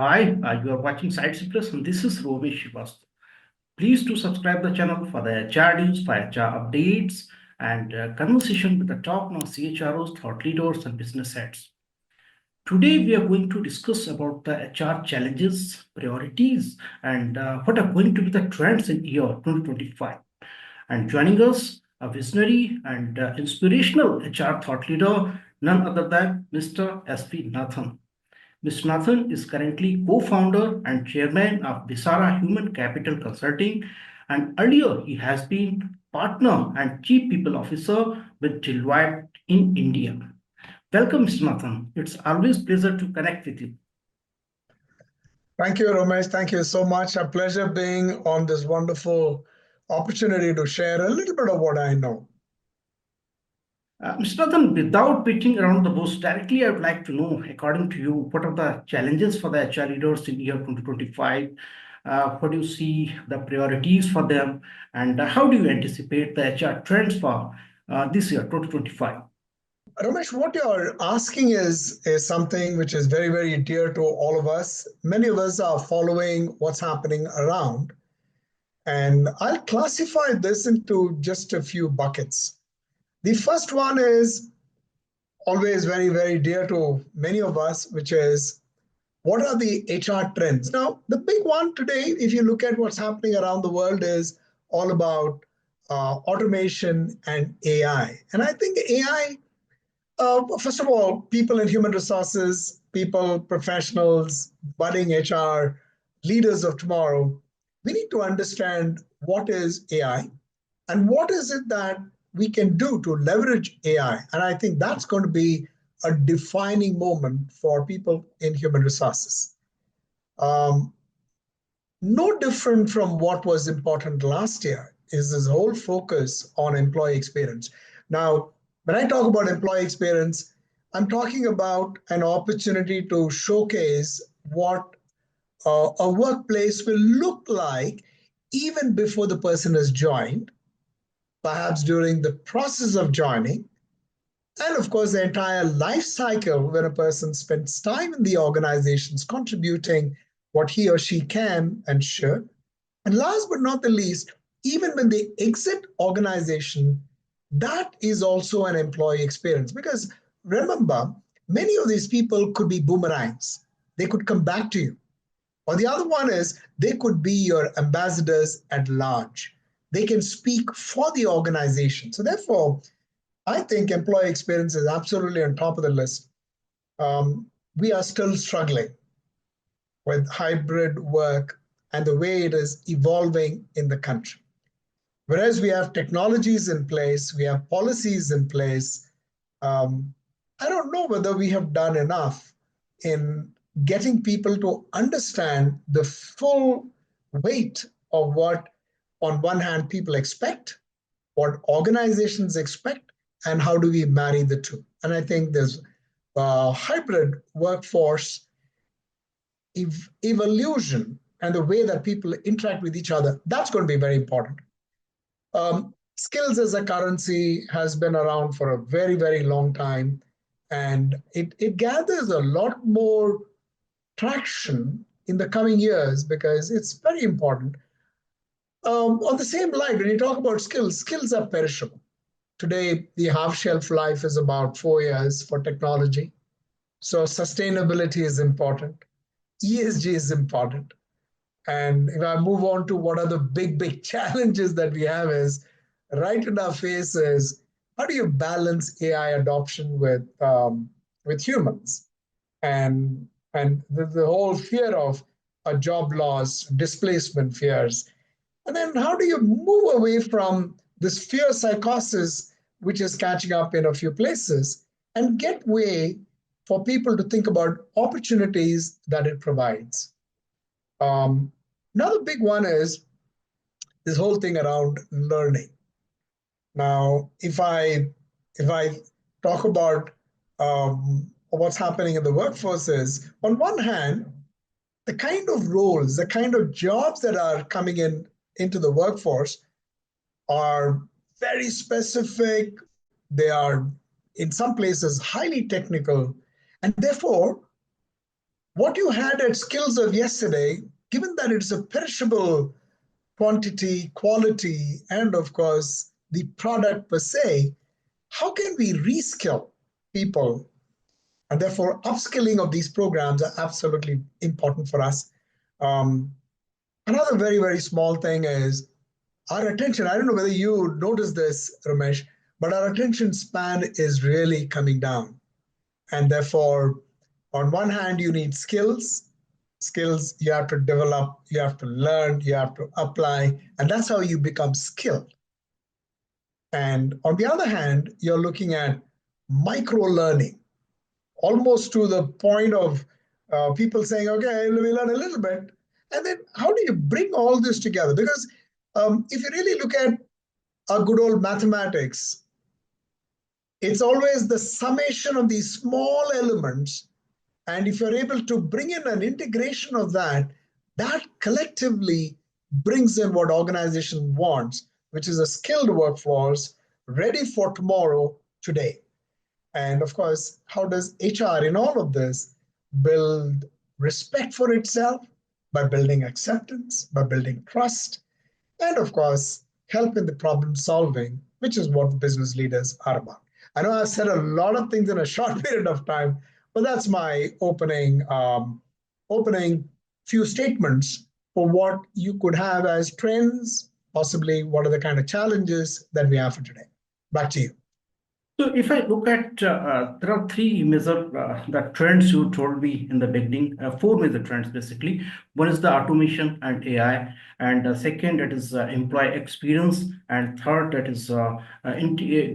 Hi, you are watching SightsIn Plus, and this is Romesh Srivastava. Please do subscribe the channel for the HR news, for HR updates, and conversation with the top-notch CHROs, thought leaders, and business heads. Today, we are going to discuss about the HR challenges, priorities, and what are going to be the trends in year 2025. And joining us, a visionary and inspirational HR thought leader, none other than Mr. S.P. Nathan. Mr. Nathan is currently co-founder and chairman of Visara Human Capital Consulting, and earlier he has been partner and chief people officer with Deloitte in India. Welcome, Mr. Nathan. It's always pleasure to connect with you. Thank you, Romesh. Thank you so much. A pleasure being on this wonderful opportunity to share a little bit of what I know. Mr. Nathan, without beating around the bush, directly I would like to know, according to you, what are the challenges for the HR leaders in year 2025? What do you see the priorities for them, and how do you anticipate the HR trends for this year, 2025? Ramesh, what you're asking is something which is very, very dear to all of us. Many of us are following what's happening around, and I'll classify this into just a few buckets. The first one is always very, very dear to many of us, which is what are the HR trends? Now, the big one today, if you look at what's happening around the world, is all about automation and AI. And I think AI, first of all, people in human resources, people, professionals, budding HR, leaders of tomorrow, we need to understand what is AI and what is it that we can do to leverage AI. And I think that's going to be a defining moment for people in human resources. Um, no different from what was important last year is this whole focus on employee experience. Now, when I talk about employee experience, I'm talking about an opportunity to showcase what a workplace will look like even before the person has joined, perhaps during the process of joining, and of course, the entire life cycle when a person spends time in the organizations contributing what he or she can and should. And last but not the least, even when they exit organization, that is also an employee experience. Because remember, many of these people could be boomerangs. They could come back to you. Or the other one is they could be your ambassadors at large. They can speak for the organization. So therefore, I think employee experience is absolutely on top of the list. We are still struggling with hybrid work and the way it is evolving in the country. Whereas we have technologies in place, we have policies in place, I don't know whether we have done enough in getting people to understand the full weight of what, on one hand, people expect, what organizations expect, and how do we marry the two. And I think there's hybrid workforce evolution and the way that people interact with each other, that's going to be very important. Skills as a currency has been around for a very, very long time, and it gathers a lot more traction in the coming years because it's very important. On the same line, when you talk about skills, skills are perishable. Today, the half shelf life is about 4 years for technology. So sustainability is important. ESG is important. And if I move on to what are the big, big challenges that we have is right in our faces, how do you balance AI adoption with humans? And the whole fear of a job loss, displacement fears. And then how do you move away from this fear psychosis, which is catching up in a few places, and get way for people to think about opportunities that it provides? Another big one is this whole thing around learning. Now, if I talk about what's happening in the workforce is, on one hand, the kind of roles, the kind of jobs that are coming into the workforce are very specific. They are, in some places, highly technical. And therefore, what you had at skills of yesterday, given that it's a perishable quantity, quality, and of course, the product per se, how can we reskill people? And therefore, upskilling of these programs are absolutely important for us. Um, Another very, very small thing is our attention. I don't know whether you notice this, Ramesh, but our attention span is really coming down. And therefore, on one hand, you need skills. Skills you have to develop, you have to learn, you have to apply, and that's how you become skilled. And on the other hand, you're looking at micro learning, almost to the point of people saying, okay, we learn a little bit. And then how do you bring all this together? Because if you really look at a good old mathematics, it's always the summation of these small elements. And if you're able to bring in an integration of that, that collectively brings in what organization wants, which is a skilled workforce ready for tomorrow, today. And of course, how does HR in all of this build respect for itself by building acceptance, by building trust, and of course, help in the problem solving, which is what business leaders are about. I know I've said a lot of things in a short period of time, but that's my opening few statements for what you could have as trends, possibly what are the kind of challenges that we have for today. Back to you. So if I look at, there are three major the trends you told me in the beginning, four major trends basically. One is the automation and AI, and second that is employee experience, and third that is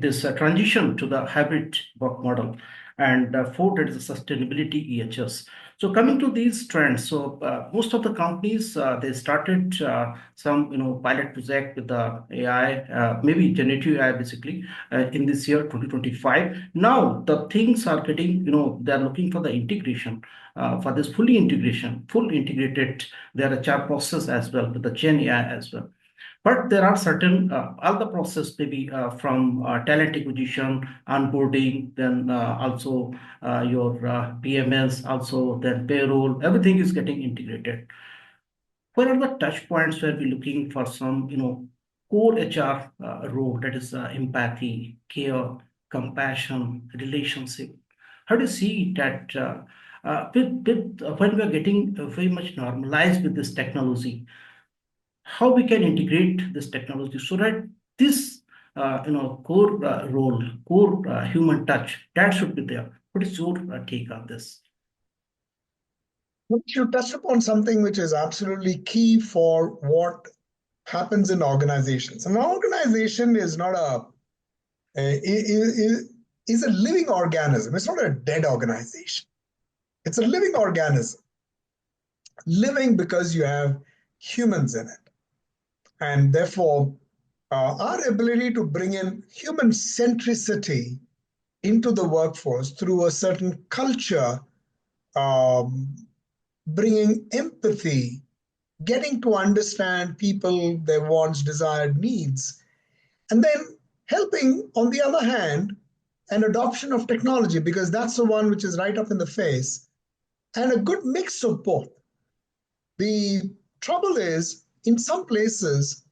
this transition to the hybrid work model, and fourth that is sustainability EHS. So coming to these trends, so most of the companies they started some pilot project with the AI, maybe generative AI basically in this year 2025. Now the things are getting, they're looking for the integration, for this fully integration, full integrated their HR process as well with the Gen AI as well. But there are certain other process, maybe from talent acquisition, onboarding, then also your PMS, also then payroll, everything is getting integrated. What are the touch points where we're looking for some, core HR role, that is empathy, care, compassion, relationship? How do you see that when we are getting very much normalized with this technology, how we can integrate this technology so that this core role, core human touch, that should be there? What is your take on this? You touched upon something which is absolutely key for what happens in organizations. An organization is not is a living organism. It's not a dead organization. It's a living organism, living because you have humans in it, and therefore our ability to bring in human centricity into the workforce through a certain culture, um, bringing empathy, getting to understand people, their wants, desired needs, and then helping, on the other hand, an adoption of technology, because that's the one which is right up in the face, and a good mix of both. The trouble is, in some places,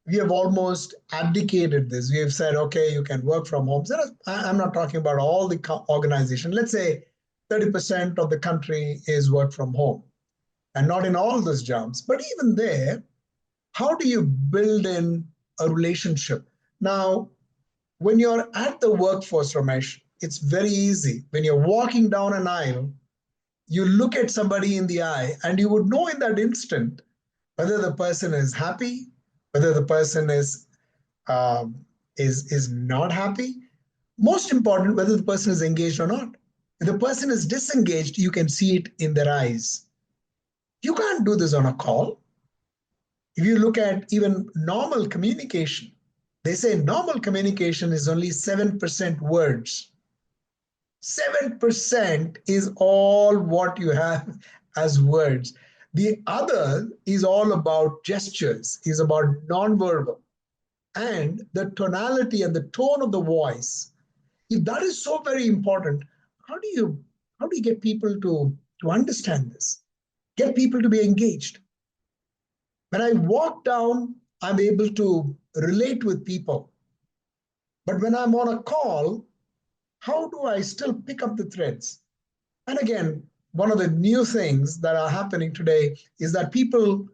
we have almost abdicated this. We have said, okay, you can work from home. I'm not talking about all the organization. Let's say 30% of the country is work from home, and not in all those jobs. But even there, how do you build in a relationship? Now, when you're at the workforce, Ramesh, it's very easy. When you're walking down an aisle, you look at somebody in the eye, and you would know in that instant whether the person is happy, whether the person um, is not happy. Most important, whether the person is engaged or not. If the person is disengaged, you can see it in their eyes. You can't do this on a call. If you look at even normal communication, they say normal communication is only 7% words. 7% is all what you have as words. The other is all about gestures, is about nonverbal, and the tonality and the tone of the voice. If that is so very important, how do you get people to to understand this, get people to be engaged. When I walk down, I'm able to relate with people. But when I'm on a call, how do I still pick up the threads? And again, one of the new things that are happening today is that people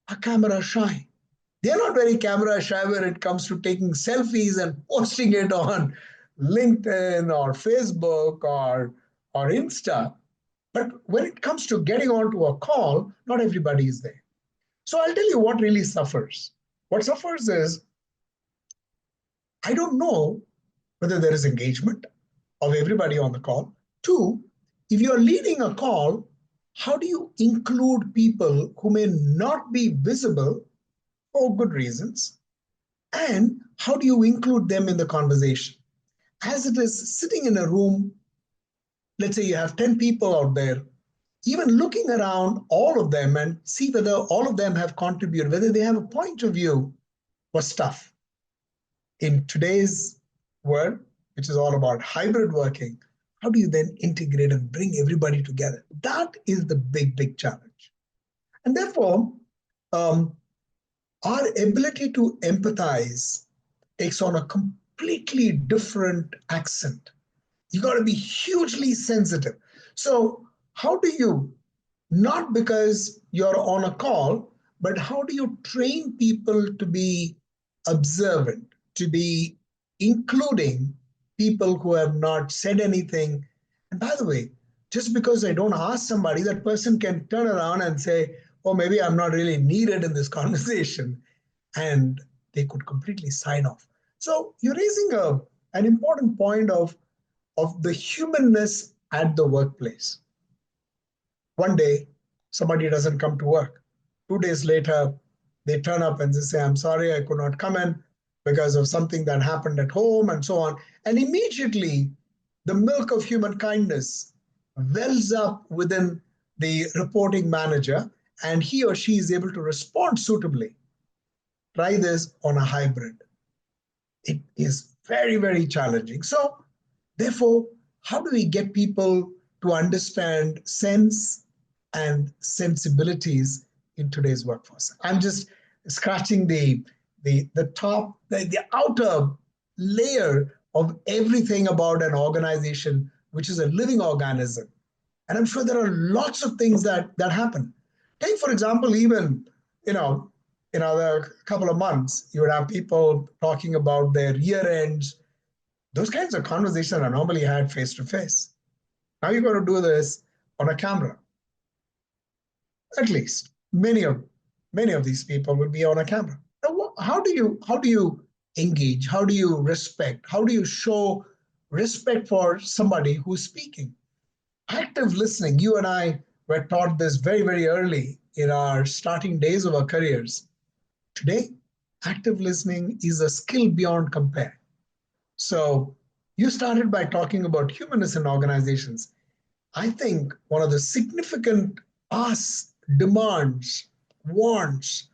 are camera shy. They're not very camera shy when it comes to taking selfies and posting it on LinkedIn or Facebook or Insta. But when it comes to getting onto a call, not everybody is there. So I'll tell you what really suffers. What suffers is I don't know whether there is engagement of everybody on the call. Two, if you're leading a call, how do you include people who may not be visible for good reasons? And how do you include them in the conversation? As it is sitting in a room, let's say you have 10 people out there, even looking around all of them and see whether all of them have contributed, whether they have a point of view was tough. In today's world, which is all about hybrid working, how do you then integrate and bring everybody together? That is the big, big challenge. And therefore, um, our ability to empathize takes on a completely different accent. You got to be hugely sensitive. So, how do you, not because you're on a call, but how do you train people to be observant, to be including people who have not said anything? And by the way, just because I don't ask somebody, that person can turn around and say, oh, maybe I'm not really needed in this conversation. And they could completely sign off. So you're raising an important point of the humanness at the workplace. One day, somebody doesn't come to work. 2 days later, they turn up and they say, I'm sorry, I could not come in because of something that happened at home and so on. And immediately, the milk of human kindness wells up within the reporting manager, and he or she is able to respond suitably. Try this on a hybrid. It is very, very challenging. So, therefore, how do we get people to understand sense and sensibilities in today's workforce? I'm just scratching the top, the outer layer of everything about an organization, which is a living organism. And I'm sure there are lots of things that happen. Take, for example, even, you know, in another couple of months, you would have people talking about their year ends. Those kinds of conversations are normally had face to face. Now you're going to do this on a camera. At least many of these people will be on a camera. Now, how do you engage? How do you respect? How do you show respect for somebody who's speaking? Active listening. You and I were taught this very, very early in our starting days of our careers. Today, active listening is a skill beyond compare. So you started by talking about humanness in organizations. I think one of the significant asks, demands, wants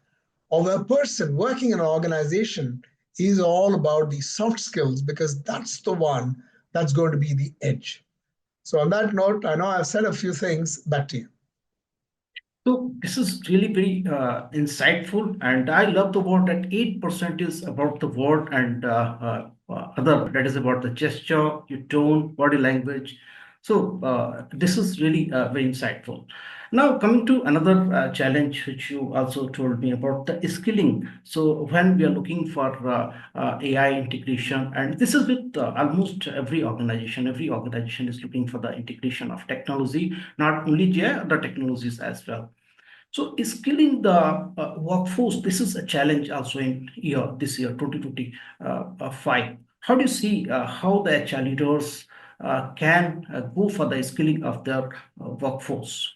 of a person working in an organization is all about the soft skills, because that's the one that's going to be the edge. So on that note, I know I've said a few things. Back to you. So this is really very insightful, and I love the word that 8% is about the word and other that is about the gesture, your tone, body language. So this is really very insightful. Now coming to another challenge which you also told me about the skilling. So when we are looking for AI integration, and this is with almost every organization is looking for the integration of technology, not only AI, other technologies as well. So skilling the workforce, this is a challenge also in this year 2025. How do you see how the HR leaders can go for the skilling of their workforce?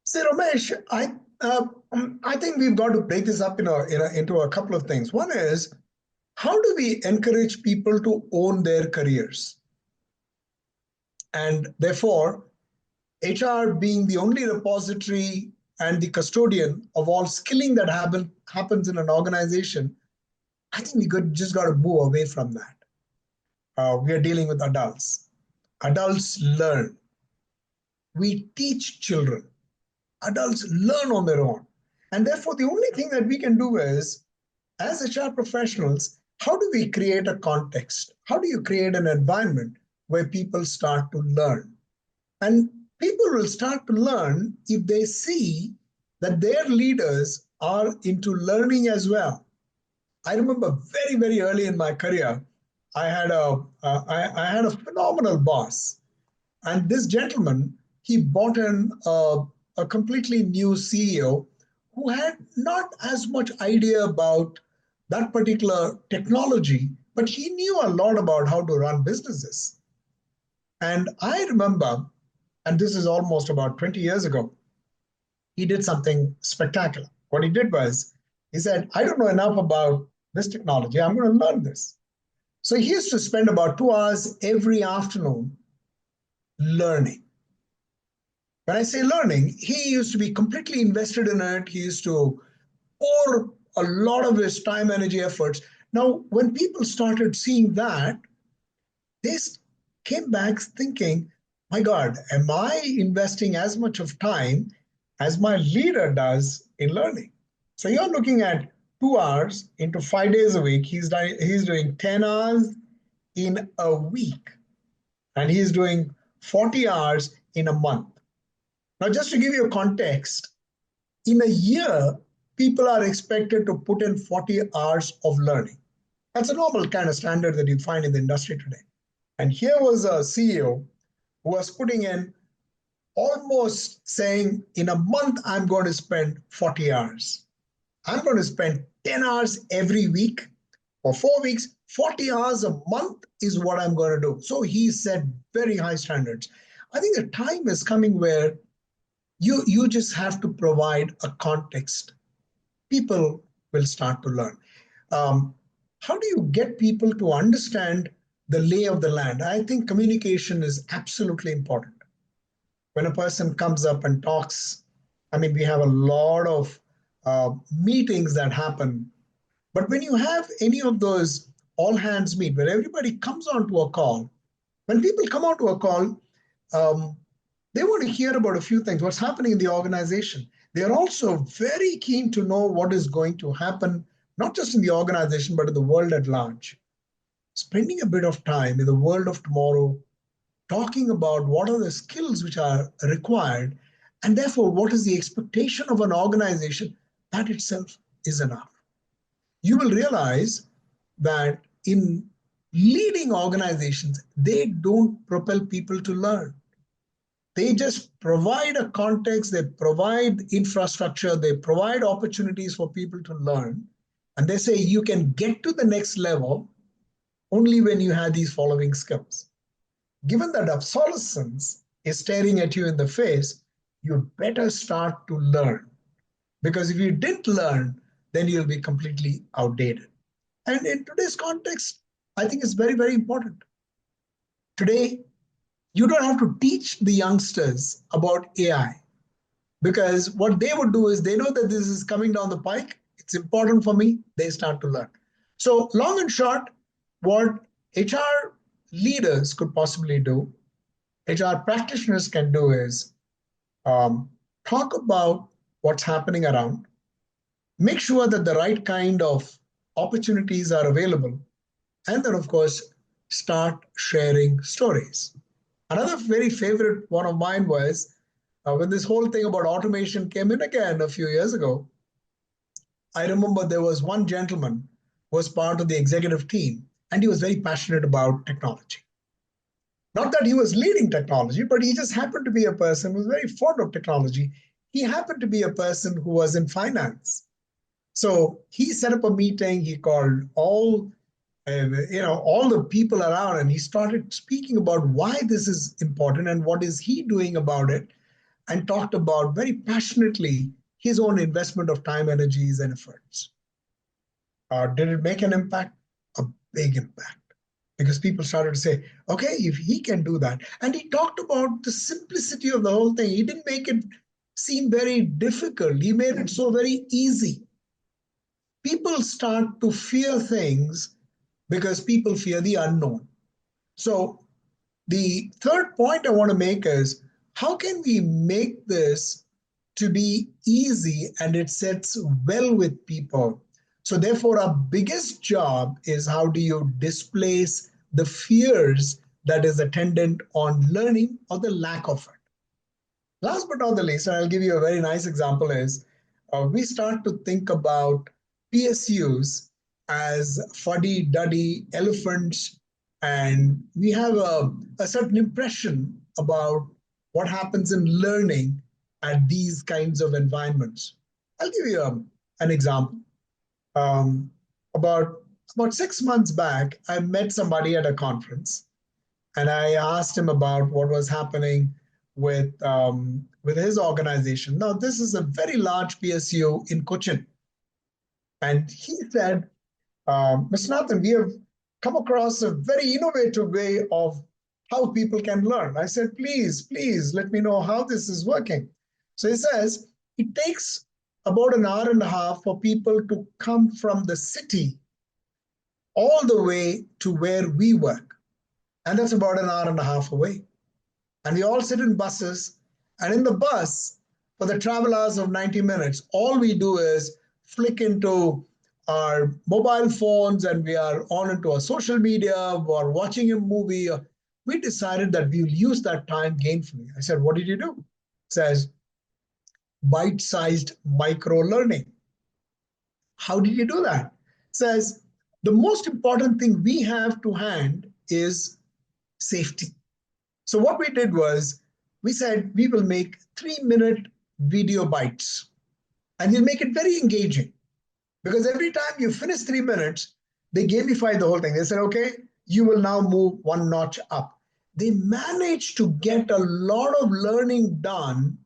See, Ramesh, I think we've got to break this up into a couple of things. One is, how do we encourage people to own their careers? And therefore, HR being the only repository and the custodian of all skilling that happens in an organization, I think just got to move away from that. We are dealing with adults. Adults learn. we teach children. Adults learn on their own. And therefore, the only thing that we can do is, as HR professionals, how do we create a context? How do you create an environment where people start to learn? And people will start to learn if they see that their leaders are into learning as well. I remember very, very early in my career, I had a phenomenal boss, and this gentleman, he brought in a completely new CEO who had not as much idea about that particular technology, but he knew a lot about how to run businesses. And I remember, and this is almost about 20 years ago, he did something spectacular. What he did was, he said, I don't know enough about this technology. I'm going to learn this. So he used to spend about 2 hours every afternoon learning. When I say learning, he used to be completely invested in it. He used to pour a lot of his time, energy, efforts. Now, when people started seeing that, they came back thinking, my God, am I investing as much of time as my leader does in learning? So you're looking at 2 hours into 5 days a week. He's doing 10 hours in a week, and he's doing 40 hours in a month. Now, just to give you a context, in a year, people are expected to put in 40 hours of learning. That's a normal kind of standard that you find in the industry today. And here was a CEO who was putting in almost saying, in a month, I'm going to spend 40 hours. I'm going to spend 10 hours every week for 4 weeks. 40 hours a month is what I'm going to do. So he set very high standards. I think the time is coming where you just have to provide a context. People will start to learn. How do you get people to understand the lay of the land? I think communication is absolutely important. When a person comes up and talks, I mean, we have a lot of meetings that happen. But when you have any of those all hands meet where everybody comes onto a call, when people come onto a call, um, they want to hear about a few things, what's happening in the organization. They are also very keen to know what is going to happen, not just in the organization, but in the world at large. Spending a bit of time in the world of tomorrow, talking about what are the skills which are required, and therefore what is the expectation of an organization, that itself is enough. You will realize that in leading organizations, they don't propel people to learn. They just provide a context, they provide infrastructure, they provide opportunities for people to learn. And they say you can get to the next level only when you have these following skills. Given that obsolescence is staring at you in the face, you better start to learn. Because if you didn't learn, then you'll be completely outdated. And in today's context, I think it's very, very important. Today, you don't have to teach the youngsters about AI, because what they would do is they know that this is coming down the pike. It's important for me. They start to learn. So long and short, what HR leaders could possibly do, HR practitioners can do is talk about what's happening around, make sure that the right kind of opportunities are available, and then, of course, start sharing stories. Another very favorite one of mine was when this whole thing about automation came in again a few years ago. I remember there was one gentleman who was part of the executive team, and he was very passionate about technology. Not that he was leading technology, but he just happened to be a person who was very fond of technology. He happened to be a person who was in finance. So he set up a meeting. He called all all the people around, and he started speaking about why this is important and what is he doing about it, and talked about very passionately his own investment of time, energies, and efforts. Did it make an impact? A big impact. Because people started to say, okay, if he can do that. And he talked about the simplicity of the whole thing. He didn't make it seem very difficult. He made it so very easy. People start to fear things because people fear the unknown. So the third point I want to make is how can we make this to be easy and it sits well with people? So therefore, our biggest job is how do you displace the fears that is attendant on learning or the lack of it. Last but not the least, and I'll give you a very nice example, is we start to think about PSUs as fuddy-duddy elephants, and we have a certain impression about what happens in learning at these kinds of environments. I'll give you an example. Um, about about 6 months back, I met somebody at a conference, and I asked him about what was happening with his organization. Now, this is a very large PSU in Cochin, and he said, "Mr. Nathan, we have come across a very innovative way of how people can learn." I said, please let me know how this is working." So he says it takes about an hour and a half for people to come from the city all the way to where we work, and that's about an hour and a half away. And we all sit in buses. And in the bus, for the travel hours of 90 minutes, all we do is flick into our mobile phones and we are on into our social media or watching a movie. We decided that we will use that time gainfully. I said, "What did you do?" It says, "Bite sized micro learning." How did you do that? It says, "The most important thing we have to hand is safety." So what we did was we said we will make 3-minute video bites and we'll make it very engaging, because every time you finish 3 minutes, they gamify the whole thing. They said, "Okay, you will now move one notch up." They managed to get a lot of learning done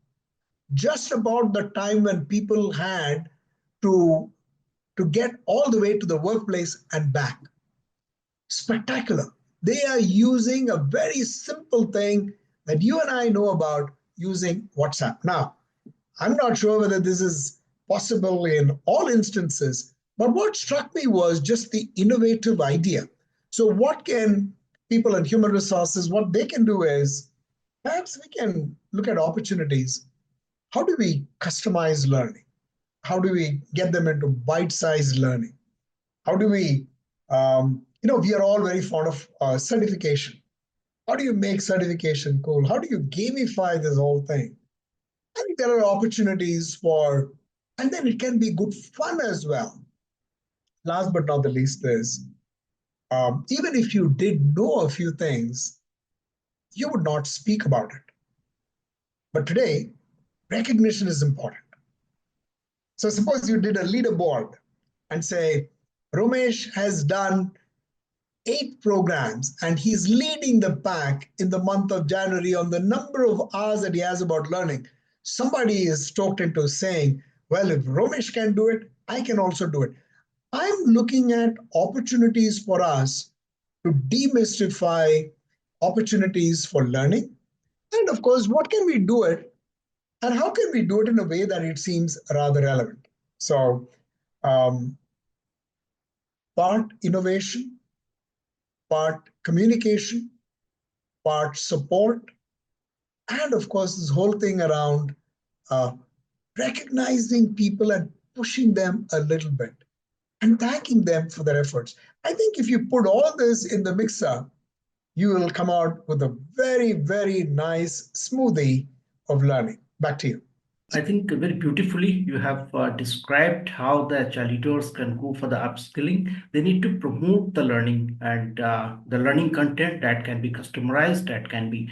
just about the time when people had to, to get all the way to the workplace and back. Spectacular. They are using a very simple thing that you and I know about, using WhatsApp. Now, I'm not sure whether this is possible in all instances, but what struck me was just the innovative idea. So, what can people in human resources, what they can do is perhaps we can look at opportunities. How do we customize learning? How do we get them into bite sized learning? How do we, we are all very fond of certification. How do you make certification cool? How do you gamify this whole thing? I think there are opportunities for, and then it can be good fun as well. Last but not the least is, even if you did know a few things, you would not speak about it. But today, recognition is important. So suppose you did a leaderboard and say, Romesh has done 8 programs and he's leading the pack in the month of January on the number of hours that he has about learning. Somebody is stoked into saying, "Well, if Romesh can do it, I can also do it." I'm looking at opportunities for us to demystify opportunities for learning. And of course, what can we do it and how can we do it in a way that it seems rather relevant? So, um, part innovation, part communication, part support, and of course, this whole thing around uh, recognizing people and pushing them a little bit and thanking them for their efforts. I think if you put all this in the mixer, you will come out with a very, very nice smoothie of learning. Back to you. I think very beautifully you have described how the HR leaders can go for the upskilling. They need to promote the learning and the learning content that can be customized, that can be,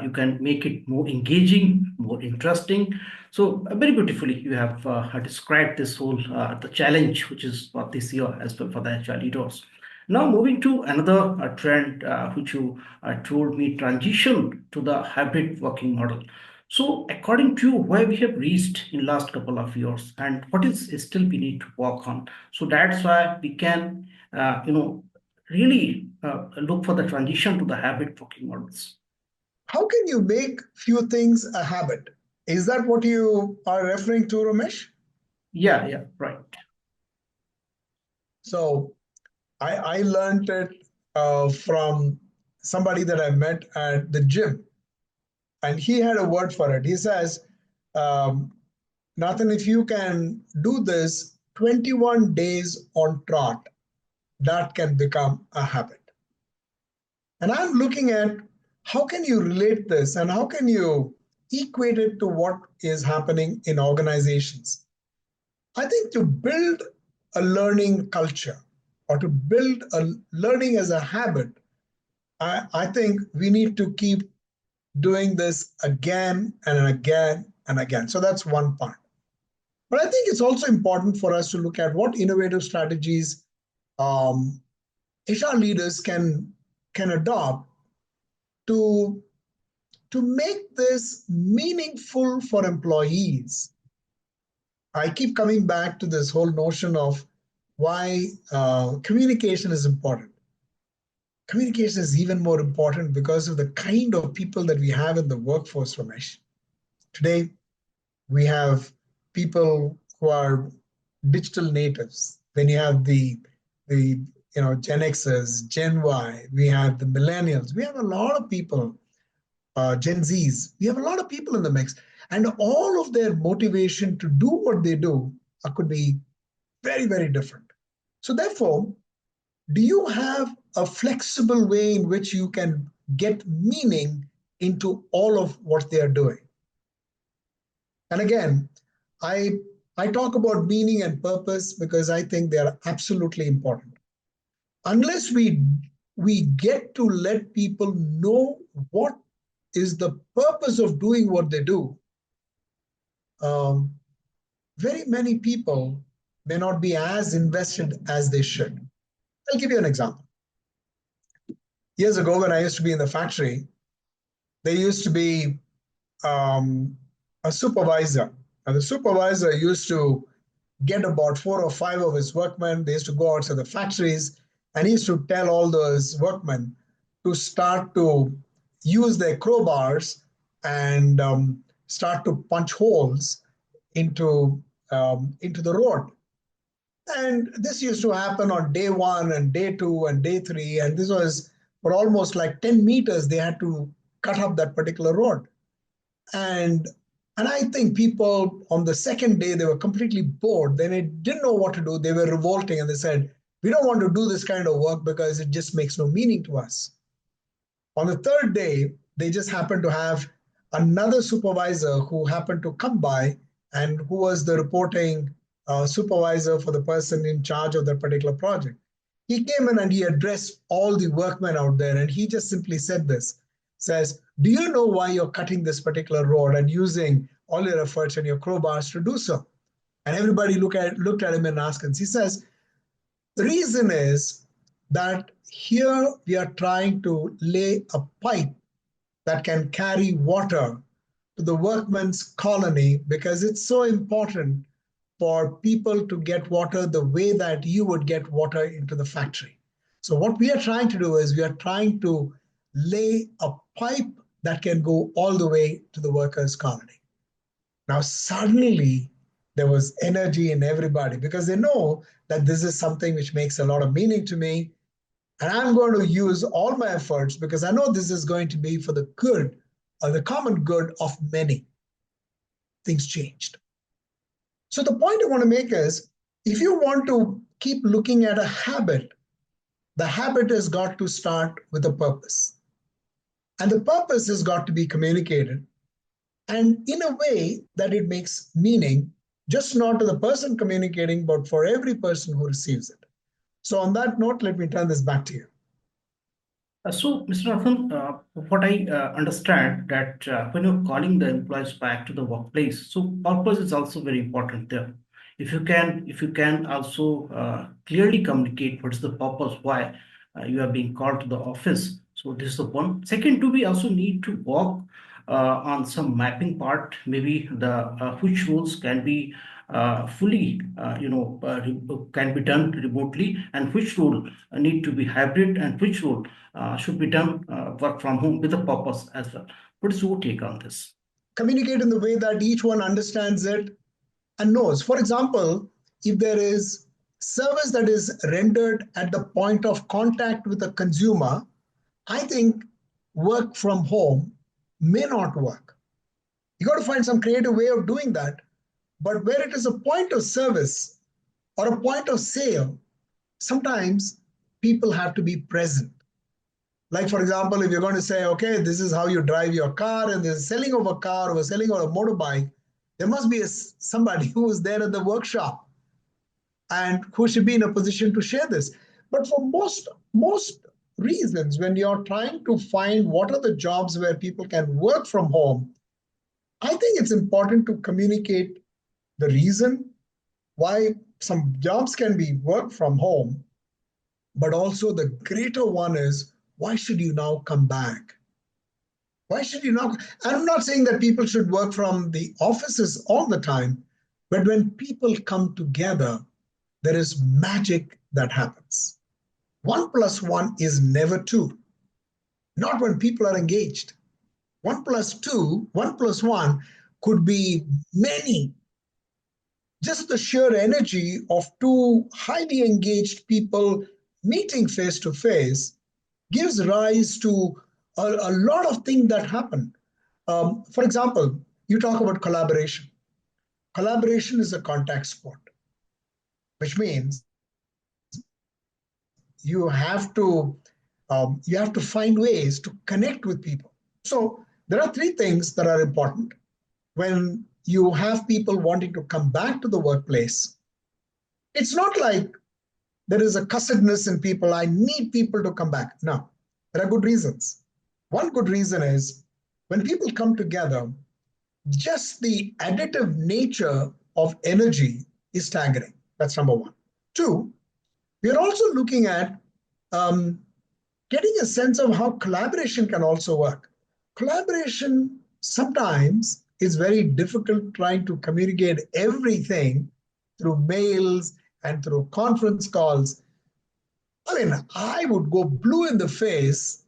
you can make it more engaging, more interesting. So very beautifully you have described this whole, the challenge, which is for this year as well for the HR leaders. Now moving to another trend, which you told me, transition to the hybrid working model. So, according to you, where we have reached in last couple of years, and what is still we need to work on. So that's why we can, really look for the transition to the habit working models. How can you make few things a habit? Is that what you are referring to, Ramesh? Yeah, yeah, right. So I learned it from somebody that I met at the gym. And he had a word for it. He says, um, Nathan, if you can do this 21 days on trot, that can become a habit. And I'm looking at how can you relate this and how can you equate it to what is happening in organizations. I think to build a learning culture or to build a learning as a habit, I think we need to keep doing this again and again and again. So that's one part. But I think it's also important for us to look at what innovative strategies um, HR leaders can adopt to to make this meaningful for employees. I keep coming back to this whole notion of why communication is important. Communication is even more important because of the kind of people that we have in the workforce, Ramesh. Today, we have people who are digital natives. Then you have the Gen Xers, Gen Y. We have the millennials. We have a lot of people, Gen Zs. We have a lot of people in the mix, and all of their motivation to do what they do could be very, very different. So therefore, do you have a flexible way in which you can get meaning into all of what they are doing? And again, I I talk about meaning and purpose because I think they are absolutely important. Unless we get to let people know what is the purpose of doing what they do, um, very many people may not be as invested as they should. I'll give you an example. Years ago, when I used to be in the factory, there used to be um, a supervisor. And the supervisor used to get about 4 or 5 of his workmen. They used to go out to the factories, and he used to tell all those workmen to start to use their crowbars and start to punch holes into the road. And this used to happen on day one and day two and day three. And this was for almost like 10 meters, they had to cut up that particular road. And and I think people on the second day they were completely bored. They didn't know what to do. They were revolting and they said, "We don't want to do this kind of work because it just makes no meaning to us." On the third day, they just happened to have another supervisor who happened to come by and who was the reporting supervisor for the person in charge of that particular project. He came in and he addressed all the workmen out there, and he just simply said this, says, "Do you know why you're cutting this particular road and using all your efforts and your crowbars to do so?" And everybody looked at him and asked him. He says, "The reason is that here we are trying to lay a pipe that can carry water to the workmen's colony because it's so important for people to get water the way that you would get water into the factory. So what we are trying to do is we are trying to lay a pipe that can go all the way to the workers' colony." Now, suddenly, there was energy in everybody because they know that this is something which makes a lot of meaning to me. And I'm going to use all my efforts because I know this is going to be for the good or the common good of many. Things changed. So the point I want to make is if you want to keep looking at a habit, the habit has got to start with a purpose. And the purpose has got to be communicated and in a way that it makes meaning, just not to the person communicating, but for every person who receives it. So on that note, let me turn this back to you. So, Mr. Nathan, what I understand that when you're calling the employees back to the workplace, so purpose is also very important there. If you can also clearly communicate what's the purpose, why you are being called to the office. So this is the one. Second, we also need to work on some mapping part. Maybe the which roles can be fully, can be done remotely, and which role need to be hybrid, and which role should be done work from home with a purpose as well. What is your take on this? Communicate in the way that each one understands it and knows. For example, if there is service that is rendered at the point of contact with the consumer, I think work from home may not work. You got to find some creative way of doing that. But where it is a point of service or a point of sale, sometimes people have to be present. Like, for example, if you're going to say, okay, this is how you drive your car, and there's selling of a car or selling of a motorbike, there must be somebody who is there at the workshop and who should be in a position to share this. But for most reasons, when you're trying to find what are the jobs where people can work from home, I think it's important to communicate the reason why some jobs can be work from home, but also the greater one is, why should you now come back? Why should you not? I'm not saying that people should work from the offices all the time, but when people come together, there is magic that happens. 1 plus 1 is never 2, not when people are engaged. 1 plus 2, 1 plus 1 could be many. Just the sheer energy of two highly engaged people meeting face to face gives rise to a lot of things that happen. For example, you talk about collaboration. Collaboration is a contact sport, which means you you have to find ways to connect with people. So there are three things that are important when you have people wanting to come back to the workplace. It's not like there is a cussedness in people. I need people to come back. No, there are good reasons. One good reason is when people come together, just the additive nature of energy is staggering. That's number one. Two, we are also looking at um, getting a sense of how collaboration can also work. Collaboration sometimes is very difficult trying to communicate everything through mails and through conference calls. I mean, I would go blue in the face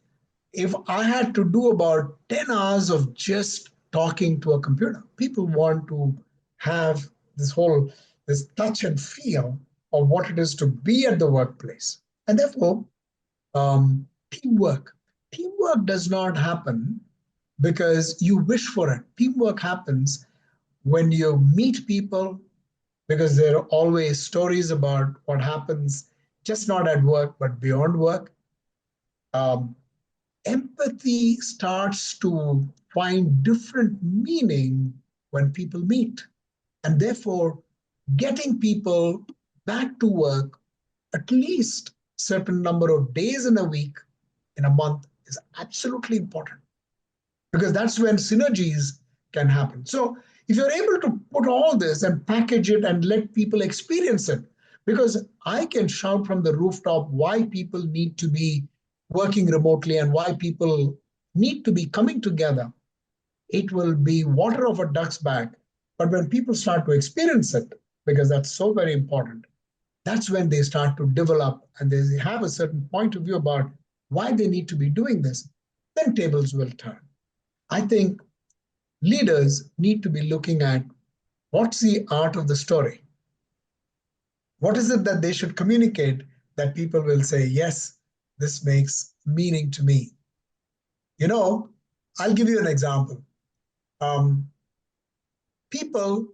if I had to do about 10 hours of just talking to a computer. People want to have this touch and feel of what it is to be at the workplace. And therefore, teamwork. Teamwork does not happen because you wish for it. Teamwork happens when you meet people, because there are always stories about what happens just not at work, but beyond work. Um, Empathy starts to find different meaning when people meet. And therefore, getting people back to work at least certain number of days in a week, in a month, is absolutely important, because that's when synergies can happen. So if you're able to put all this and package it and let people experience it, because I can shout from the rooftop why people need to be working remotely and why people need to be coming together, it will be water off a duck's back. But when people start to experience it, because that's so very important, that's when they start to develop and they have a certain point of view about why they need to be doing this, then tables will turn. I think leaders need to be looking at what's the art of the story? What is it that they should communicate that people will say, yes, this makes meaning to me? You know, I'll give you an example. Um, People,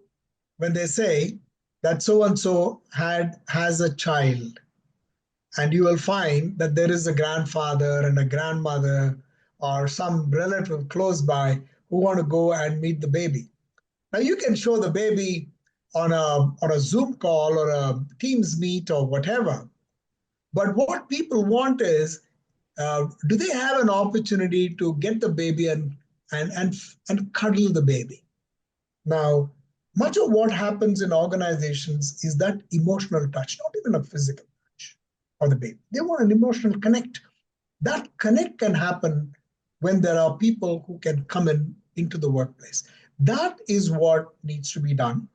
when they say that so and so has a child, and you will find that there is a grandfather and a grandmother or some relative close by who want to go and meet the baby. Now you can show the baby on a Zoom call or a Teams meet or whatever. But what people want is, do they have an opportunity to get the baby and cuddle the baby? Now, much of what happens in organizations is that emotional touch, not even a physical touch of the baby. They want an emotional connect. That connect can happen when there are people who can come into the workplace. That is what needs to be done.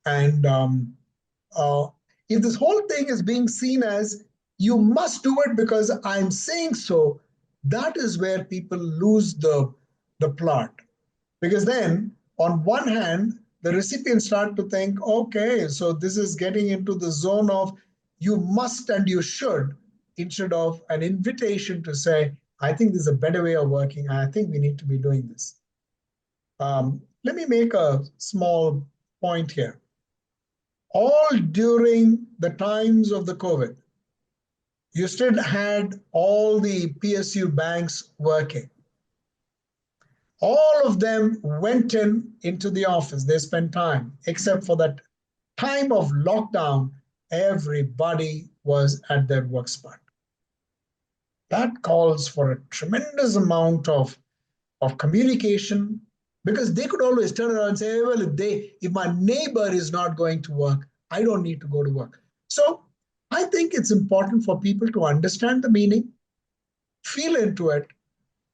And uh, if this whole thing is being seen as you must do it because I'm saying so, that is where people lose the plot. Because then, on one hand, the recipients start to think, okay, so this is getting into the zone of you must and you should, instead of an invitation to say, I think this is a better way of working. I think we need to be doing this. Let me make a small point here. All during the times of the COVID, you still had all the PSU banks working. All of them went into the office. They spent time, except for that time of lockdown, everybody was at their work spot. That calls for a tremendous amount of communication, because they could always turn around and say, well, if my neighbor is not going to work, I don't need to go to work. So I think it's important for people to understand the meaning, feel into it.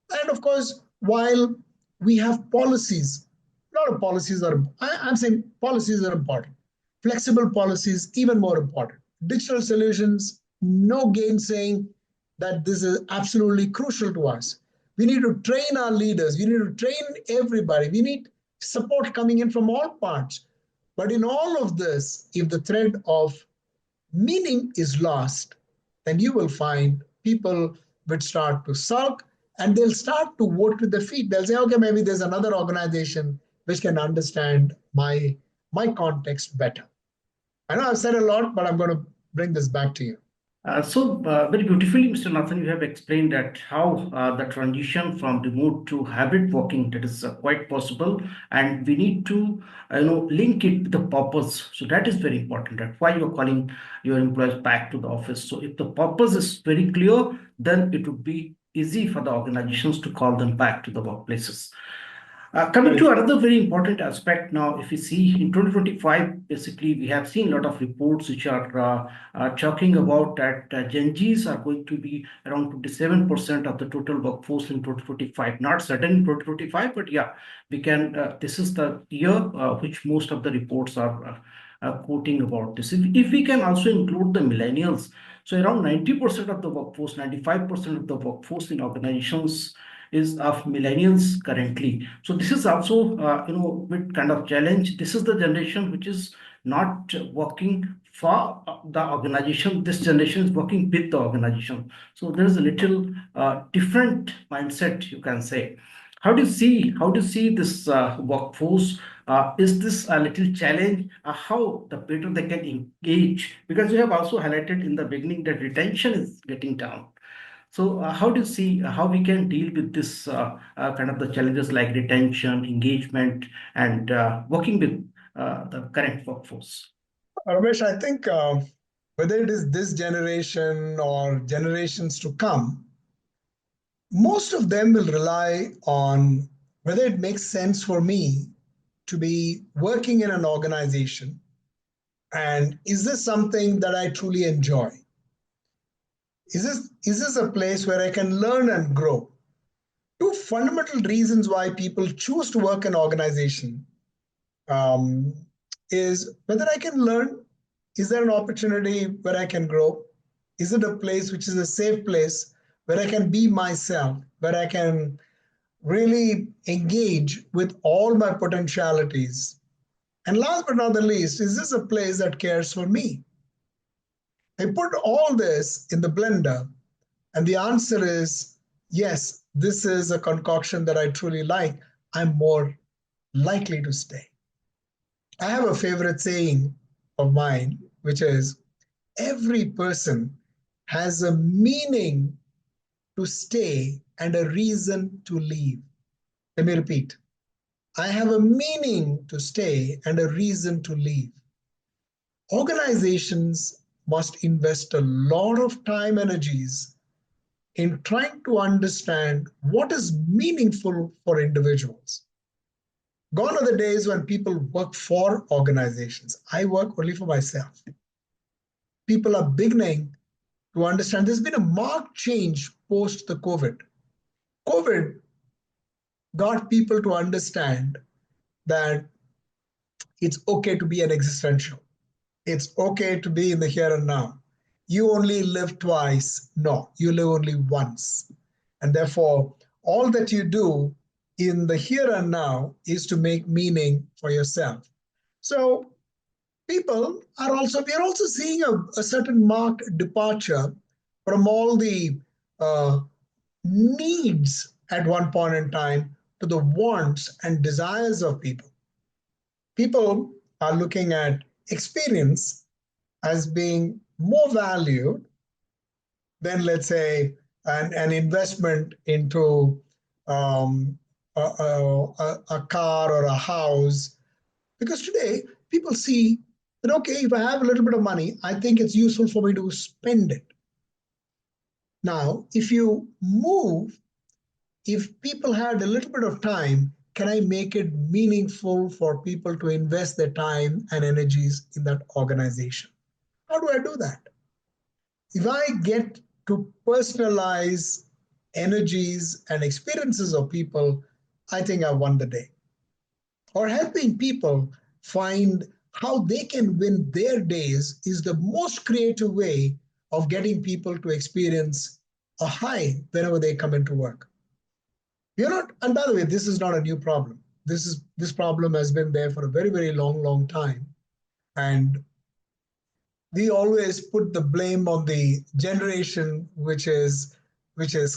And of course, while we have policies, a lot of policies are, I'm saying policies are important. Flexible policies, even more important. Digital solutions, no gainsaying that this is absolutely crucial to us. We need to train our leaders. We need to train everybody. We need support coming in from all parts. But in all of this, if the thread of meaning is lost, then you will find people would start to sulk, and they'll start to vote with their feet. They'll say, okay, maybe there's another organization which can understand my context better. I know I've said a lot, but I'm going to bring this back to you. Very beautifully, Mr. Nathan, you have explained that how the transition from remote to hybrid working, that is quite possible, and we need to link it with the purpose. So that is very important. That why you're calling your employees back to the office. So if the purpose is very clear, then it would be easy for the organizations to call them back to the workplaces. Coming Very to true. another very important aspect now, if you see in 2025, basically we have seen a lot of reports which are talking about that Gen Zs are going to be around 27% of the total workforce in 2025. Not certain in 2025, but yeah, we can. This is the year which most of the reports are quoting about this. If we can also include the millennials, so around 90% of the workforce, 95% of the workforce in organizations is of millennials currently. So this is also bit kind of challenge. This is the generation which is not working for the organization. This generation is working with the organization. So there is a little different mindset, you can say. How do you see this workforce? Is this a little challenge? How the better they can engage? Because you have also highlighted in the beginning that retention is getting down. So, how do you see how we can deal with this kind of the challenges like retention, engagement, and working with the current workforce? Ramesh, I think whether it is this generation or generations to come, most of them will rely on whether it makes sense for me to be working in an organization, and is this something that I truly enjoy? Is this a place where I can learn and grow? Two fundamental reasons why people choose to work in organization um, is whether I can learn. Is there an opportunity where I can grow? Is it a place which is a safe place where I can be myself, where I can really engage with all my potentialities? And last but not the least, is this a place that cares for me? I put all this in the blender, and the answer is yes, this is a concoction that I truly like. I'm more likely to stay. I have a favorite saying of mine, which is every person has a meaning to stay and a reason to leave. Let me repeat. I have a meaning to stay and a reason to leave. Organizations must invest a lot of time, energies in trying to understand what is meaningful for individuals. Gone are the days when people work for organizations. I work only for myself. People are beginning to understand there's been a marked change post the COVID. COVID got people to understand that it's okay to be an existential. It's okay to be in the here and now. You only live twice. No, you live only once. And therefore, all that you do in the here and now is to make meaning for yourself. So people are also, we are also seeing a certain marked departure from all the uh, needs at one point in time to the wants and desires of people. People are looking at experience as being more valued than, let's say, an investment into a car or a house. Because today, people see that, okay, if I have a little bit of money, I think it's useful for me to spend it. Now, if you move, if people had a little bit of time, can I make it meaningful for people to invest their time and energies in that organization? How do I do that? If I get to personalize energies and experiences of people, I think I won the day. Or helping people find how they can win their days is the most creative way of getting people to experience a high whenever they come into work. You're not, and by the way, this is not a new problem. This problem has been there for a very, very long, long time. And we always put the blame on the generation which is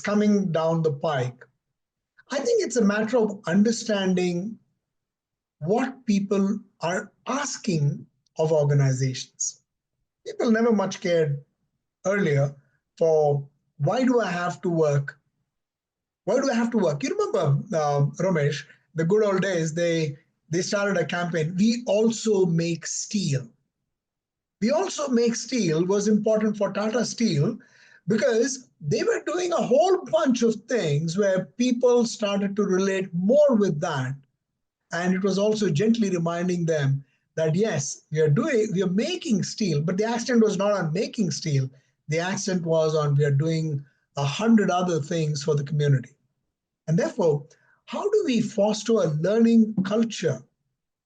coming down the pike. I think it's a matter of understanding what people are asking of organizations. People never much cared earlier for why do I have to work? Why do I have to work? You remember, Ramesh, the good old days, they started a campaign. We also make steel. We also make steel was important for Tata Steel because they were doing a whole bunch of things where people started to relate more with that. And it was also gently reminding them that yes, we are making steel, but the accent was not on making steel. The accent was on we are doing 100 other things for the community. And therefore, how do we foster a learning culture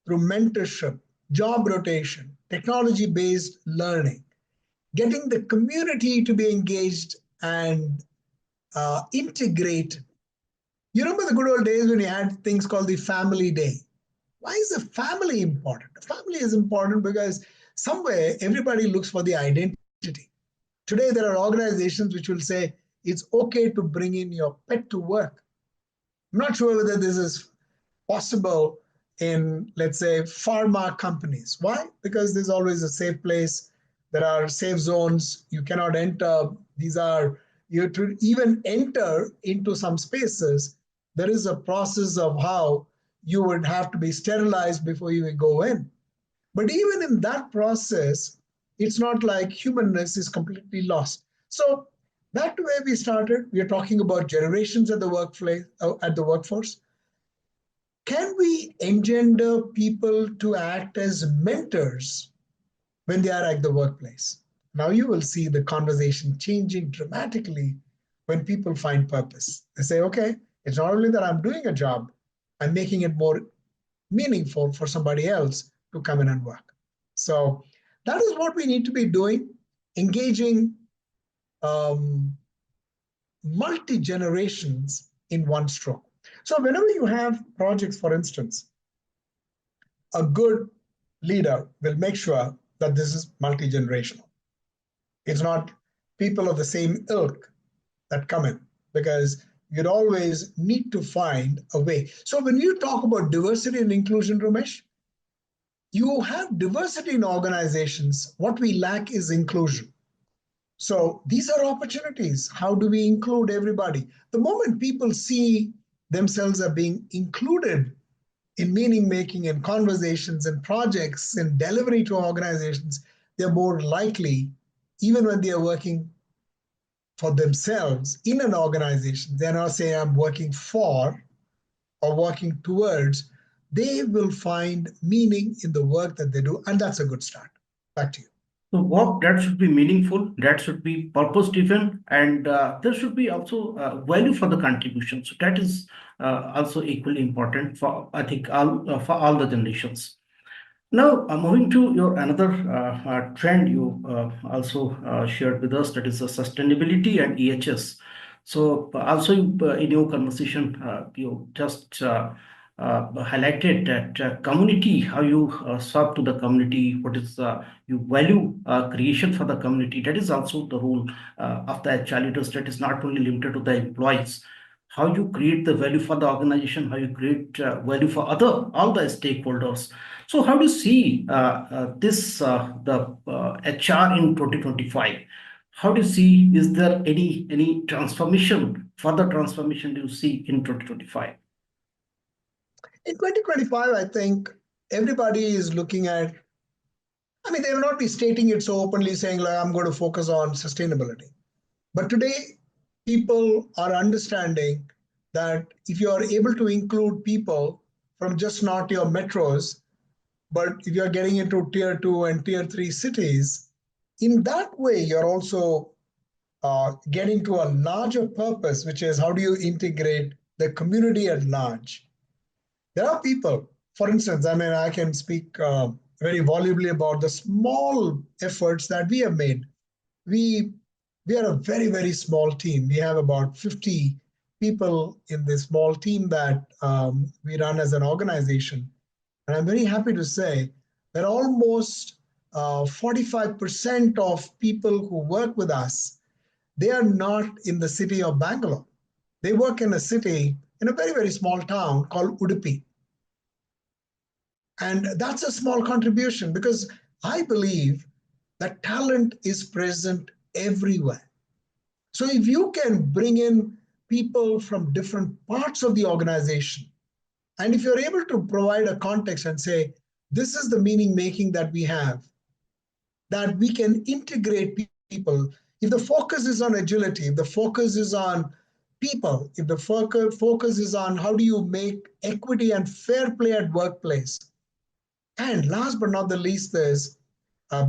through mentorship, job rotation, technology based learning, getting the community to be engaged and integrate? You remember the good old days when you had things called the family day. Why is the family important? The family is important because somewhere everybody looks for the identity. Today, there are organizations which will say it's okay to bring in your pet to work. I'm not sure whether this is possible in, let's say, pharma companies. Why? Because there's always a safe place. There are safe zones. You cannot enter. You have to even enter into some spaces. There is a process of how you would have to be sterilized before you go in. But even in that process, it's not like humanness is completely lost. So back to where we started, we are talking about generations at the workforce. Can we engender people to act as mentors when they are at the workplace? Now you will see the conversation changing dramatically when people find purpose. They say, okay, it's not only that I'm doing a job, I'm making it more meaningful for somebody else to come in and work. So that is what we need to be doing, engaging multi-generations in one stroke. So whenever you have projects, for instance, a good leader will make sure that this is multi-generational. It's not people of the same ilk that come in, because you'd always need to find a way. So when you talk about diversity and inclusion, Ramesh, you have diversity in organizations. What we lack is inclusion. So these are opportunities. How do we include everybody? The moment people see themselves as being included in meaning making and conversations and projects and delivery to organizations, they're more likely, even when they are working for themselves in an organization, they're not saying I'm working for or working towards, they will find meaning in the work that they do. And that's a good start. Back to you. So work that should be meaningful, that should be purpose driven, and there should be also value for the contribution. So that is also equally important for, I think, all for all the generations. Now, moving to your another trend you also shared with us, that is sustainability and EHS. So also in your conversation, you just highlighted that community, how you serve to the community, what is you value creation for the community. That is also the role of the HR leaders. That is not only limited to the employees. How you create the value for the organization, how you create value for all the stakeholders. So how do you see this the HR in 2025? How do you see, is there any transformation, further transformation do you see in 2025? In 2025, I think everybody is looking at, I mean, they will not be stating it so openly, saying, like, I'm going to focus on sustainability. But today, people are understanding that if you are able to include people from just not your metros, but if you're getting into tier two and tier three cities, in that way, you're also getting to a larger purpose, which is how do you integrate the community at large? There are people, for instance, I mean, I can speak very volubly about the small efforts that we have made. We we are a very, very small team. We have about 50 people in this small team that we run as an organization. And I'm very happy to say that almost 45% of people who work with us, they are not in the city of Bangalore. They work in a city, in a very, very small town called Udupi. And that's a small contribution because I believe that talent is present everywhere. So if you can bring in people from different parts of the organization, and if you're able to provide a context and say, this is the meaning making that we have, that we can integrate people. If the focus is on agility, if the focus is on people, if the focus is on how do you make equity and fair play at workplace, and last but not the least, there's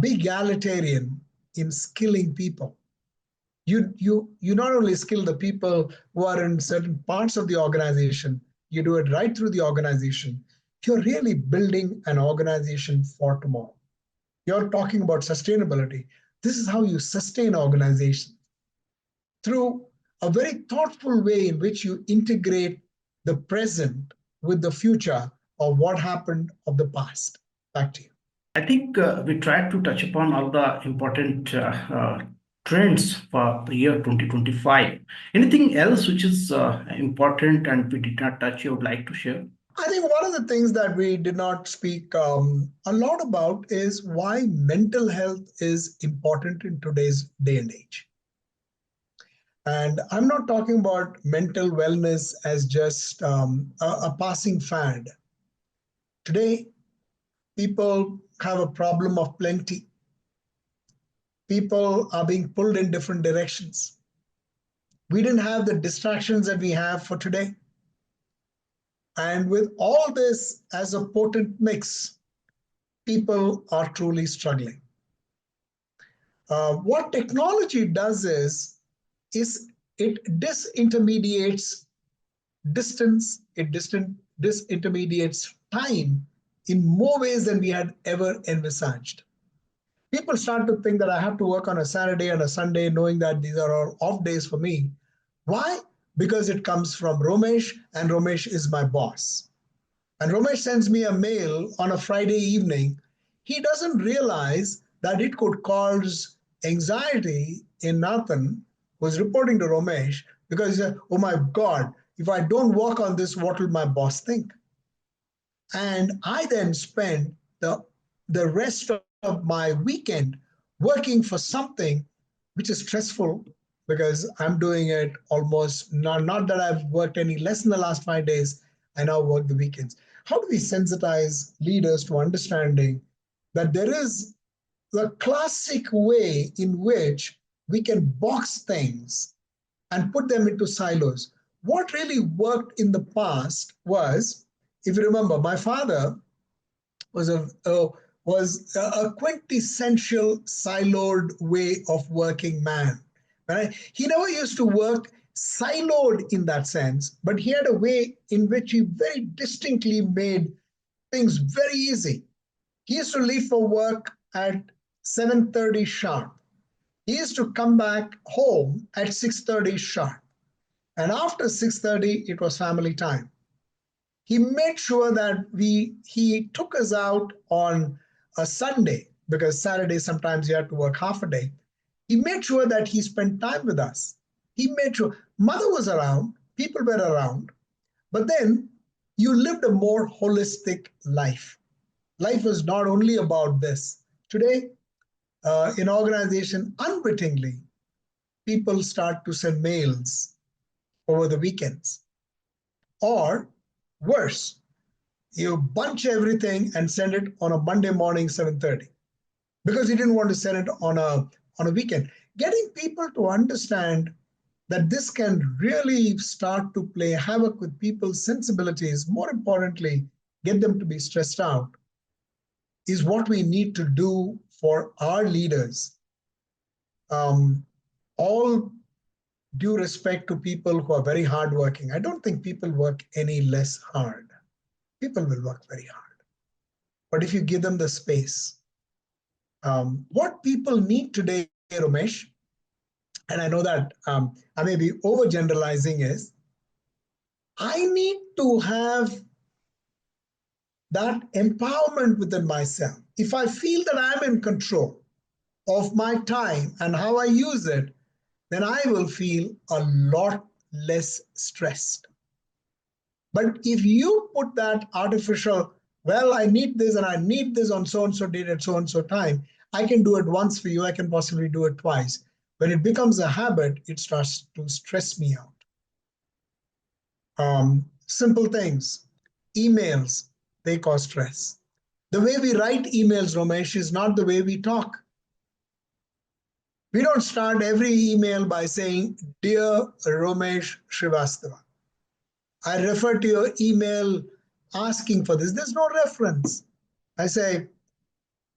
be egalitarian in skilling people. You not only skill the people who are in certain parts of the organization, you do it right through the organization. You're really building an organization for tomorrow. You're talking about sustainability. This is how you sustain organizations through a very thoughtful way in which you integrate the present with the future of what happened of the past. Back to you. I think we tried to touch upon all the important trends for the year 2025. Anything else which is important and we did not touch you would like to share? I think one of the things that we did not speak a lot about is why mental health is important in today's day and age. And I'm not talking about mental wellness as just a passing fad. Today, people have a problem of plenty. People are being pulled in different directions. We didn't have the distractions that we have for today. And with all this as a potent mix, people are truly struggling. What technology does is it disintermediates distance, it disintermediates time in more ways than we had ever envisaged. People start to think that I have to work on a Saturday and a Sunday, knowing that these are all off days for me. Why? Because it comes from Romesh, and Romesh is my boss. And Romesh sends me a mail on a Friday evening. He doesn't realize that it could cause anxiety in Nathan, who's reporting to Romesh, because he said, oh my God, if I don't work on this, what will my boss think? And I then spend the rest of my weekend working for something which is stressful because I'm doing it almost not that I've worked any less in the last 5 days. I now work the weekends. How do we sensitize leaders to understanding that there is the classic way in which we can box things and put them into silos? What really worked in the past was, if you remember, my father was a quintessential siloed way of working man. Right? He never used to work siloed in that sense, but he had a way in which he very distinctly made things very easy. He used to leave for work at 7:30 sharp. He used to come back home at 6:30 sharp. And after 6:30, it was family time. He made sure that he took us out on a Sunday, because Saturday sometimes you have to work half a day. He made sure that he spent time with us. He made sure mother was around, people were around, but then you lived a more holistic life. Life was not only about this. Today, in organization, unwittingly, people start to send mails over the weekends. Or worse, you bunch everything and send it on a Monday morning, 7:30, because you didn't want to send it on a weekend. Getting people to understand that this can really start to play havoc with people's sensibilities, more importantly, get them to be stressed out, is what we need to do for our leaders. All due respect to people who are very hardworking, I don't think people work any less hard. People will work very hard. But if you give them the space, what people need today, Ramesh, and I know that I may be overgeneralizing, is I need to have that empowerment within myself. If I feel that I'm in control of my time and how I use it, then I will feel a lot less stressed. But if you put that artificial, well, I need this and I need this on so and so date at so and so time, I can do it once for you, I can possibly do it twice. When it becomes a habit, it starts to stress me out. Simple things, emails, they cause stress. The way we write emails, Ramesh, is not the way we talk. We don't start every email by saying, "Dear Ramesh Srivastava, I refer to your email asking for this." There's no reference. I say,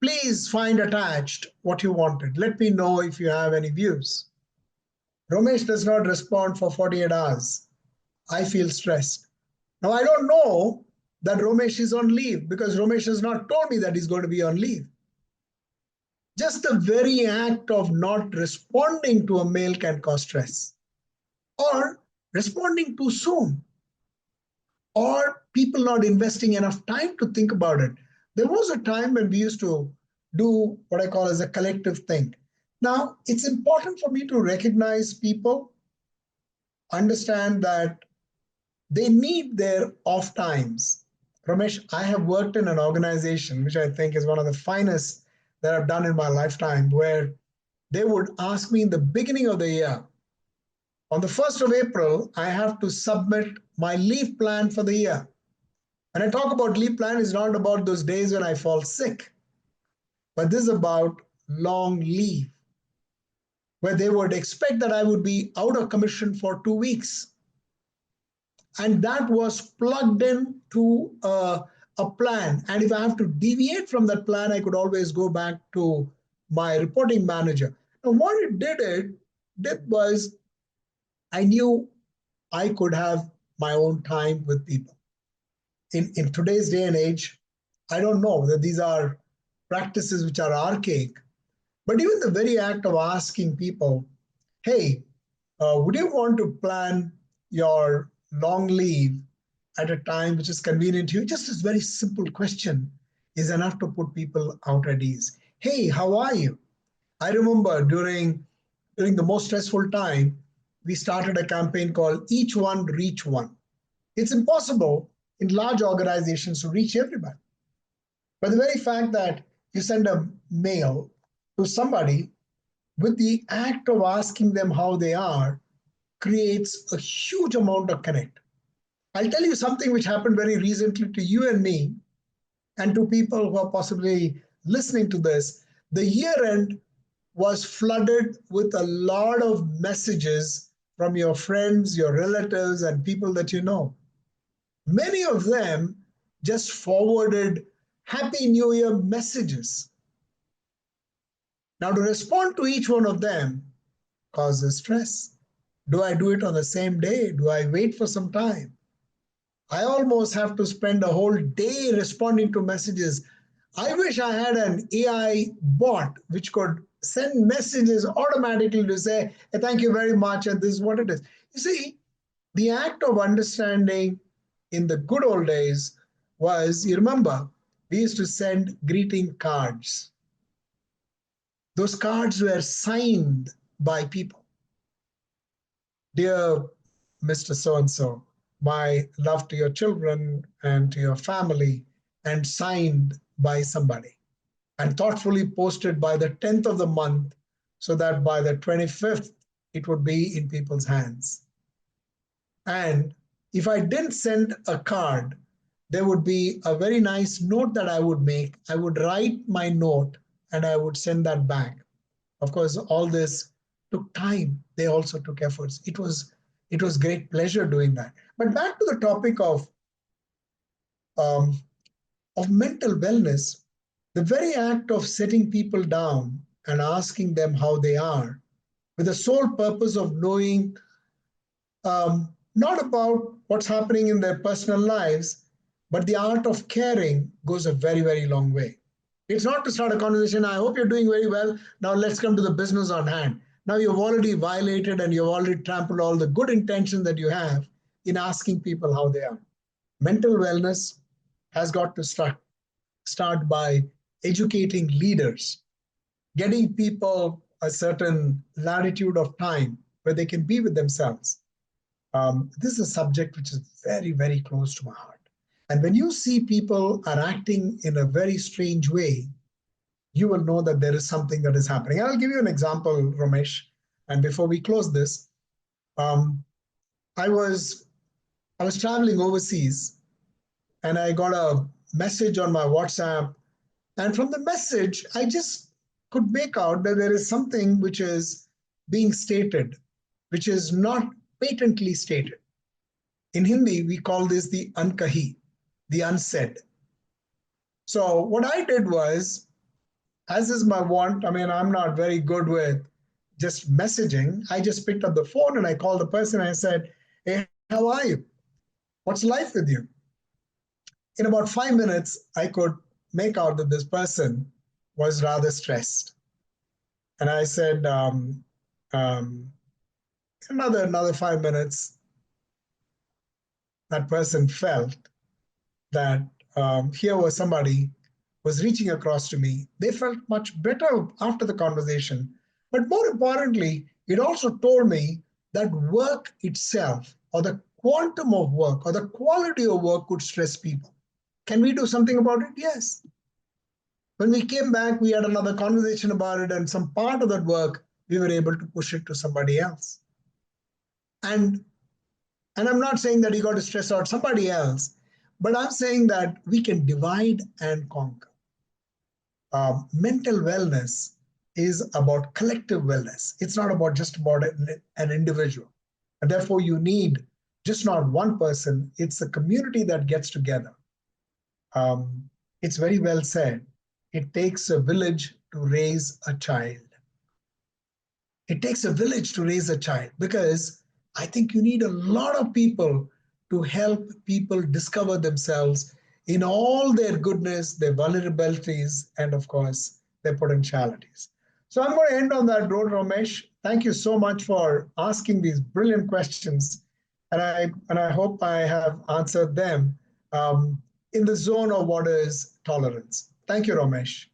"Please find attached what you wanted. Let me know if you have any views." Ramesh does not respond for 48 hours. I feel stressed. Now, I don't know that Ramesh is on leave because Ramesh has not told me that he's going to be on leave. Just the very act of not responding to a mail can cause stress, or responding too soon, or people not investing enough time to think about it. There was a time when we used to do what I call as a collective think. Now, it's important for me to recognize people, understand that they need their off times. Ramesh, I have worked in an organization, which I think is one of the finest that I've done in my lifetime, where they would ask me in the beginning of the year, on the 1st of April, I have to submit my leave plan for the year. When I talk about leave plan, it's not about those days when I fall sick, but this is about long leave, where they would expect that I would be out of commission for 2 weeks. And that was plugged in to a plan. And if I have to deviate from that plan, I could always go back to my reporting manager. Now, what it did was I knew I could have my own time with people. In today's day and age, I don't know that these are practices which are archaic, but even the very act of asking people, "Hey, would you want to plan your long leave at a time which is convenient to you?" Just this very simple question is enough to put people out at ease. "Hey, how are you?" I remember during the most stressful time, we started a campaign called Each One Reach One. It's impossible in large organizations to reach everybody. But the very fact that you send a mail to somebody with the act of asking them how they are creates a huge amount of connect. I'll tell you something which happened very recently to you and me, and to people who are possibly listening to this. The year end was flooded with a lot of messages from your friends, your relatives, and people that you know. Many of them just forwarded Happy New Year messages. Now, to respond to each one of them causes stress. Do I do it on the same day? Do I wait for some time? I almost have to spend a whole day responding to messages. I wish I had an AI bot which could send messages automatically to say, "Hey, thank you very much, and this is what it is." You see, the act of understanding in the good old days was, you remember, we used to send greeting cards. Those cards were signed by people. Dear Mr. So and so, my love to your children and to your family, and signed by somebody, and thoughtfully posted by the 10th of the month so that by the 25th it would be in people's hands. And if I didn't send a card, there would be a very nice note that I would make. I would write my note and I would send that back. Of course, all this took time. They also took efforts. It was great pleasure doing that. But back to the topic um, of mental wellness, the very act of setting people down and asking them how they are, with the sole purpose of knowing not about what's happening in their personal lives, but the art of caring goes a very, very long way. It's not to start a conversation, I hope you're doing very well. Now let's come to the business on hand. Now you've already violated and you've already trampled all the good intentions that you have in asking people how they are. Mental wellness has got to start by educating leaders, getting people a certain latitude of time where they can be with themselves. This is a subject which is very, very close to my heart. And when you see people are acting in a very strange way, you will know that there is something that is happening. I'll give you an example, Ramesh. And before we close this, um, I was traveling overseas, and I got a message on my WhatsApp. And from the message, I just could make out that there is something which is being stated, which is not patently stated. In Hindi, we call this the unkahi, the unsaid. So what I did was, as is my want, I mean, I'm not very good with just messaging. I just picked up the phone and I called the person and I said, hey, how are you? What's life with you? In about 5 minutes, I could make out that this person was rather stressed. And I said, another 5 minutes, that person felt that here was somebody was reaching across to me. They felt much better after the conversation. But more importantly, it also told me that work itself, or the quantum of work, or the quality of work could stress people. Can we do something about it? Yes. When we came back, we had another conversation about it, and some part of that work, we were able to push it to somebody else. And I'm not saying that you got to stress out somebody else, but I'm saying that we can divide and conquer. Mental wellness is about collective wellness. It's not about just about an individual. And therefore, you need just not one person, it's a community that gets together. It's very well said. It takes a village to raise a child. It takes a village to raise a child, because I think you need a lot of people to help people discover themselves in all their goodness, their vulnerabilities, and of course, their potentialities. So I'm going to end on that note, Ramesh. Thank you so much for asking these brilliant questions. And I hope I have answered them in the zone of what is tolerance. Thank you, Ramesh.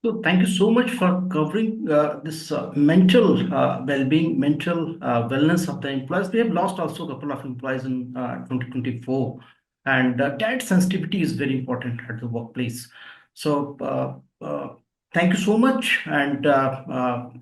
So thank you so much for covering this mental well-being, mental wellness of the employees. We have lost also a couple of employees in 2024, and that sensitivity is very important at the workplace. So thank you so much, and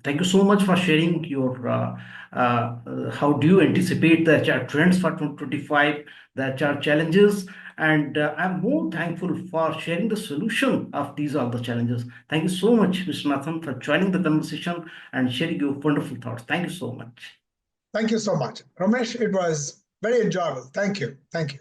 thank you so much for sharing your how do you anticipate the HR trends for 2025, the HR challenges, and I'm more thankful for sharing the solution of these all the challenges. Thank you so much, Mr. Nathan, for joining the conversation and sharing your wonderful thoughts. Thank you so much. Thank you so much. Ramesh, it was very enjoyable. Thank you. Thank you.